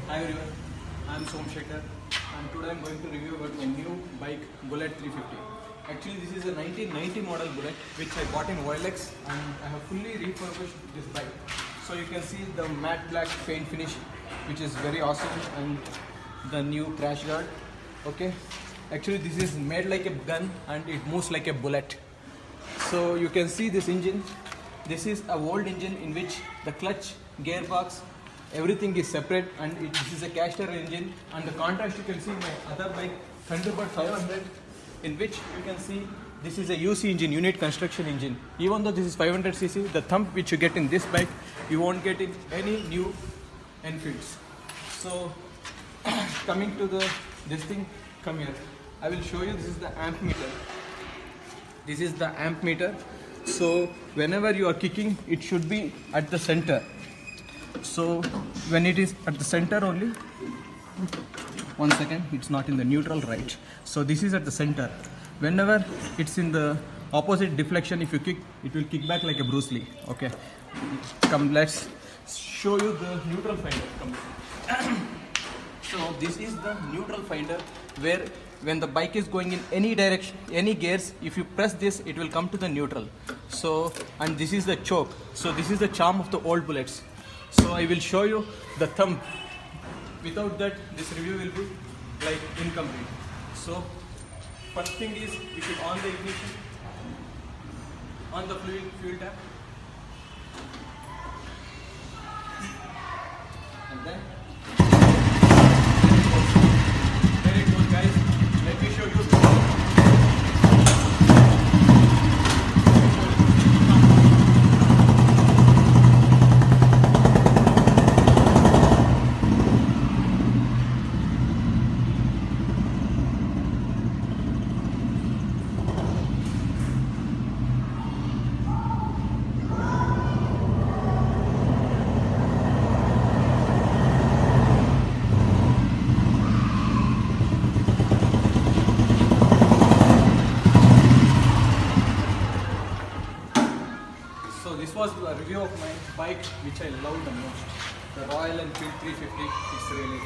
Hi everyone, I am Somshekhar and today I am going to review about my new bike Bullet 350. Actually this is a 1990 model Bullet which I bought in OLX and I have fully refurbished this bike. So you can see the matte black paint finish which is very awesome and the new crash guard. Okay, actually this is made like a gun and it moves like a bullet. So you can see this engine. This is a old engine in which the clutch, gearbox, everything is separate, and this is a caster engine. And the contrast you can see in my other bike Thunderbird 500, in which you can see this is a UC engine, unit construction engine. Even though this is 500cc, the thump which you get in this bike you won't get in any new Enfields. So coming to this thing, come here. I will show you. This is the amp meter. This is the amp meter. So whenever you are kicking, it should be at the center. So when it is at the center only, 1 second, it's not in the neutral, right? So this is at the center. Whenever it's in the opposite deflection, if you kick, it will kick back like a Bruce Lee. Okay, come, let's show you the neutral finder. Come. So this is the neutral finder, where when the bike is going in any direction, any gears, if you press this, it will come to the neutral. So, and this is the choke. So this is the charm of the old Bullets. So I will show you the thumb. Without that, this review will be like incomplete. So first thing is, we should on the ignition, on the fuel tap, and then there it goes, guys. Let me show you. So this was a review of my bike which I love the most, the Royal Enfield 350. It's really